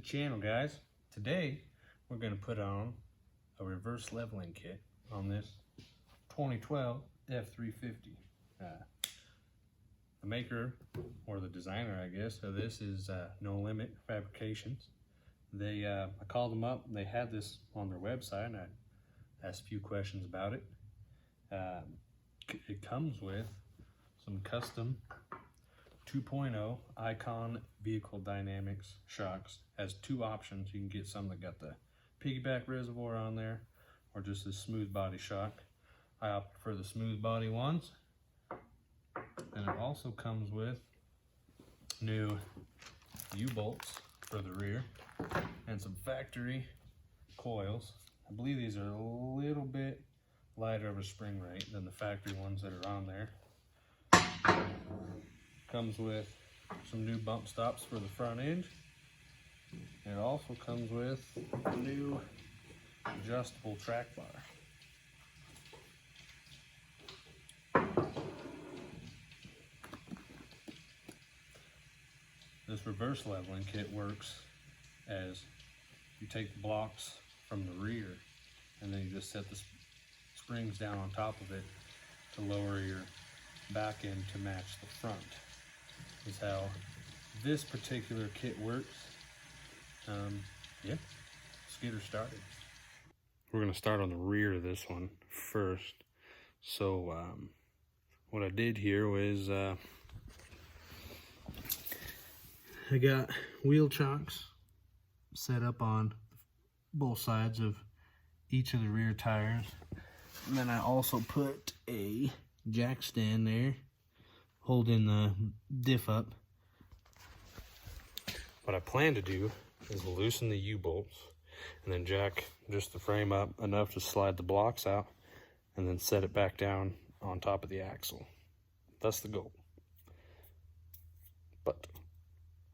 channel, guys. Today we're going to put on a reverse leveling kit on this 2012 F350. The maker, or the designer I guess, of this is No Limit Fabrications. I called them up and they had this on their website, and I asked a few questions about it. It comes with some custom 2.0 Icon Vehicle Dynamics shocks. Has two options. You can get some that got the piggyback reservoir on there, or just a smooth body shock. I opted for the smooth body ones. And it also comes with new U-bolts for the rear and some factory coils. I believe these are a little bit lighter of a spring rate than the factory ones that are on there. Comes with some new bump stops for the front end. It also comes with a new adjustable track bar. This reverse leveling kit works as you take the blocks from the rear and then you just set the springs down on top of it to lower your back end to match the front. Is how this particular kit works. Yeah, let's get her started. We're going to start on the rear of this one first. So what I did here was I got wheel chocks set up on both sides of each of the rear tires. And then I also put a jack stand there holding the diff up. What I plan to do is loosen the U-bolts and then jack just the frame up enough to slide the blocks out and then set it back down on top of the axle. That's the goal. But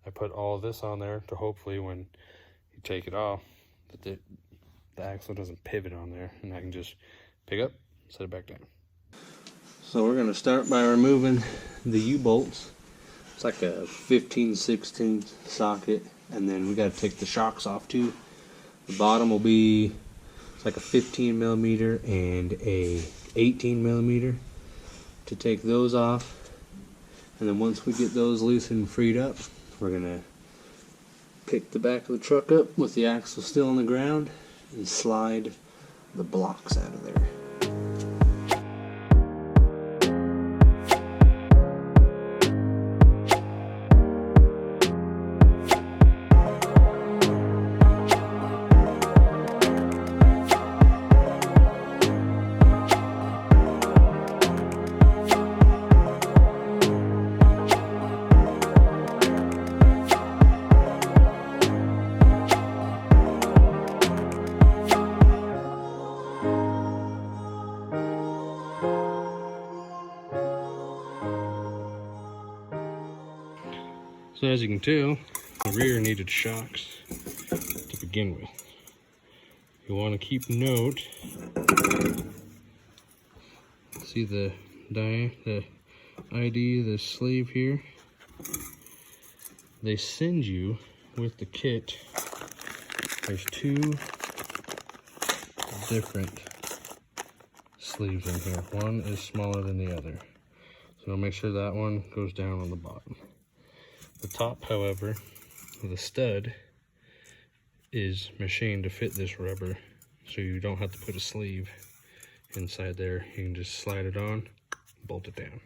I put all of this on there to hopefully when you take it off, that the axle doesn't pivot on there, and I can just pick up, set it back down. So we're going to start by removing the U-bolts. It's like a 15/16 socket, and then we got to take the shocks off too. The bottom will be, it's like a 15 millimeter and a 18 millimeter. To take those off, and then once we get those loose and freed up, we're going to pick the back of the truck up with the axle still on the ground and slide the blocks out of there. So as you can tell, the rear needed shocks to begin with. You want to keep note. See the ID, the sleeve here? They send you with the kit. There's two different sleeves in here. One is smaller than the other. So I'll make sure that one goes down on the bottom. The top, however, the stud is machined to fit this rubber, so you don't have to put a sleeve inside there. You can just slide it on, bolt it down.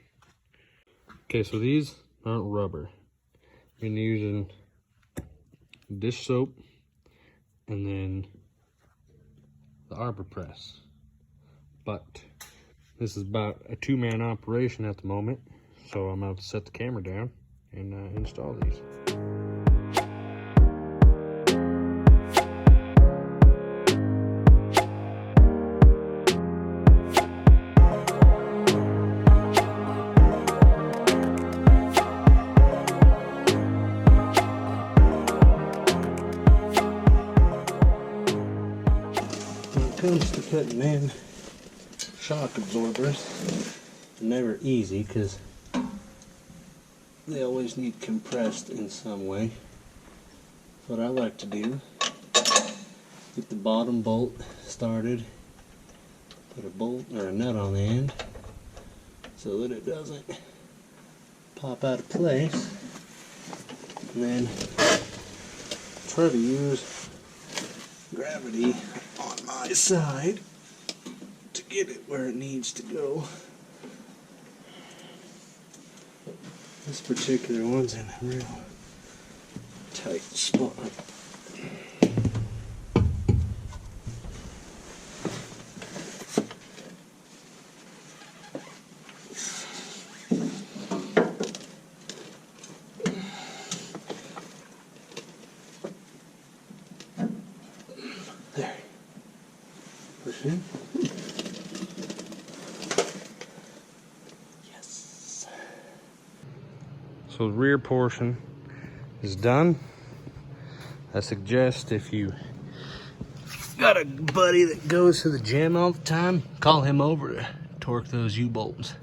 Okay, so these aren't rubber. I've been using dish soap and then the arbor press. But this is about a two-man operation at the moment, so I'm about to set the camera down and install these. When it comes to putting in shock absorbers, never easy because they always need compressed in some way. what I like to do, get the bottom bolt started, put a bolt or a nut on the end so that it doesn't pop out of place, and then try to use gravity on my side to get it where it needs to go. This particular one's in a real tight spot. There. Push in. Yes. So the rear portion is done. I suggest if you got a buddy that goes to the gym all the time, call him over to torque those U-bolts.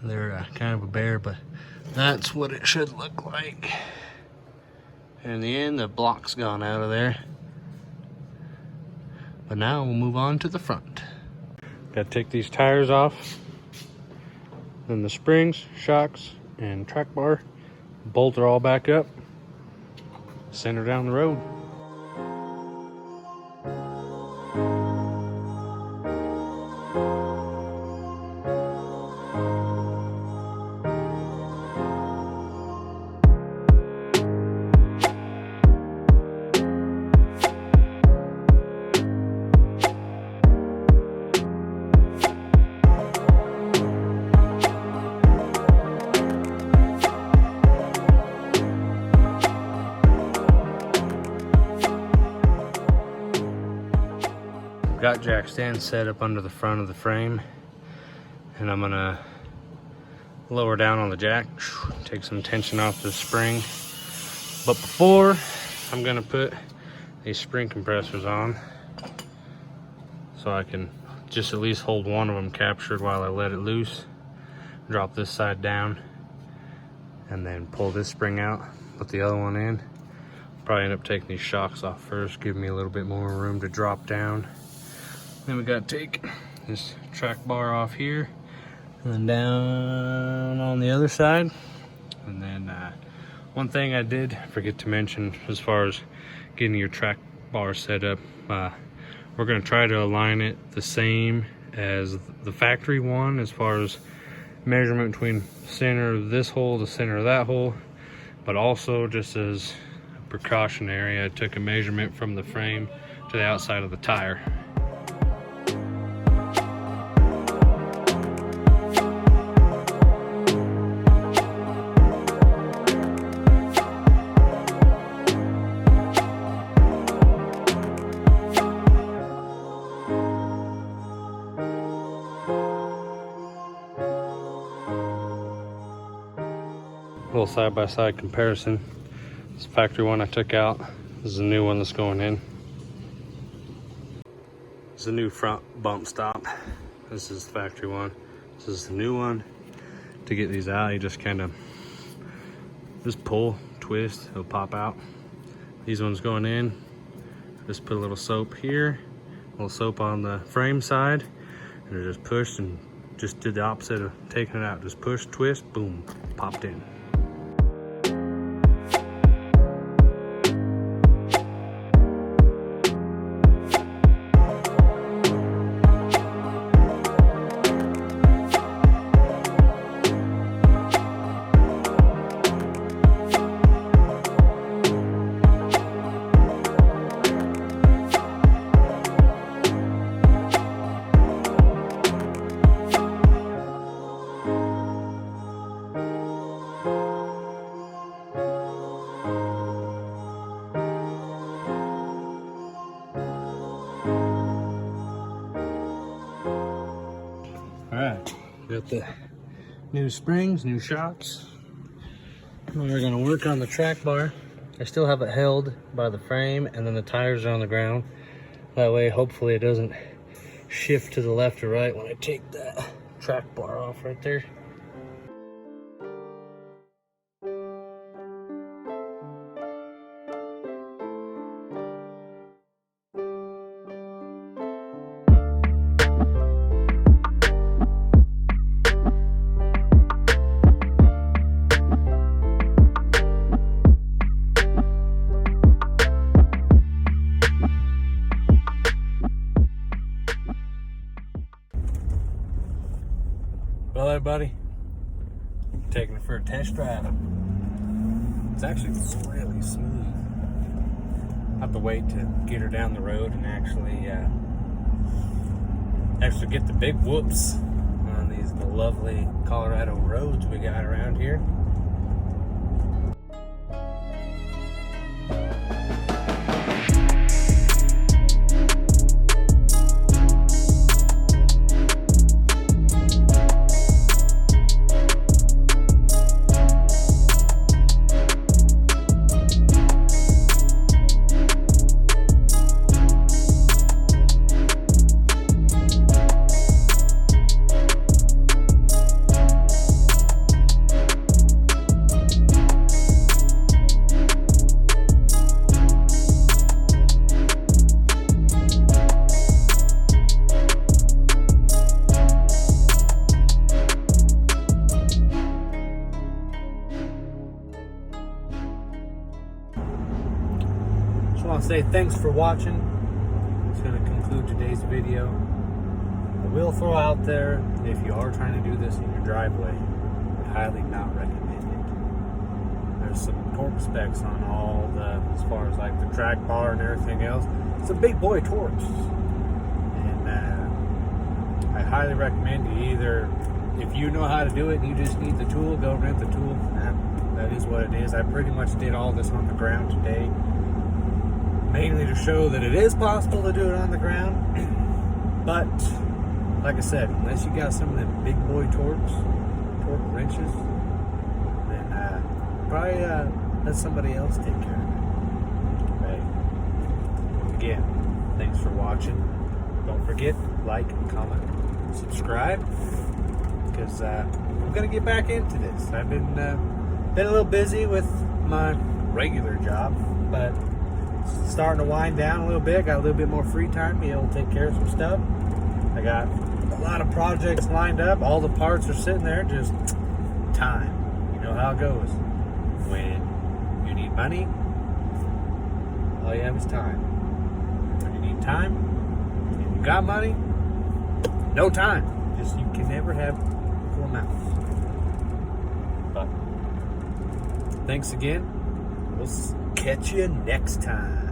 They're kind of a bear, but that's what it should look like. And in the end, the block's gone out of there. But now we'll move on to the front. Gotta take these tires off. Then the springs, shocks, and track bar. Bolt are all back up. Send her down the road. Got jack stands set up under the front of the frame, and I'm gonna lower down on the jack, take some tension off the spring. But before, I'm gonna put these spring compressors on so I can just at least hold one of them captured while I let it loose. Drop this side down and then pull this spring out, put the other one in. Probably end up taking these shocks off first, give me a little bit more room to drop down. Then we got to take this track bar off here and then down on the other side. And then one thing I did forget to mention as far as getting your track bar set up, we're going to try to align it the same as the factory one as far as measurement between center of this hole to center of that hole. But also, just as a precautionary, I took a measurement from the frame to the outside of the tire. Little side-by-side comparison. This factory one I took out. This is the new one that's going in. This is the new front bump stop. This is the factory one. This is the new one. To get these out, you just kind of just pull, twist, it'll pop out. These ones going in, just put a little soap here, a little soap on the frame side, and it just pushed and just did the opposite of taking it out. Just push, twist, boom, popped in. Alright, got the new springs, new shocks. We're gonna work on the track bar. I still have it held by the frame, and then the tires are on the ground. That way, hopefully it doesn't shift to the left or right when I take that track bar off right there. Well, everybody, taking it for a test drive. It's actually really smooth. I have to wait to get her down the road and actually get the big whoops on these lovely Colorado roads we got around here. I want to say thanks for watching. It's going to conclude today's video. I will throw out there, if you are trying to do this in your driveway, I would highly not recommend it. There's some torque specs on all the, as far as like the track bar and everything else. It's a big boy torques. And I highly recommend you either, if you know how to do it and you just need the tool, go rent the tool. That is what it is. I pretty much did all this on the ground today. Mainly to show that it is possible to do it on the ground. But, like I said, unless you got some of them big boy torque wrenches, then probably let somebody else take care of it. Right? Again, thanks for watching. Don't forget, like, comment, subscribe, because I'm going to get back into this. I've been a little busy with my regular job, but starting to wind down a little bit. Got a little bit more free time, be able to take care of some stuff. I got a lot of projects lined up. All the parts are sitting there, just time. You know how it goes. When you need money, all you have is time. When you need time, and you got money, no time. Just, you can never have full mouths. But thanks again. We'll catch you next time.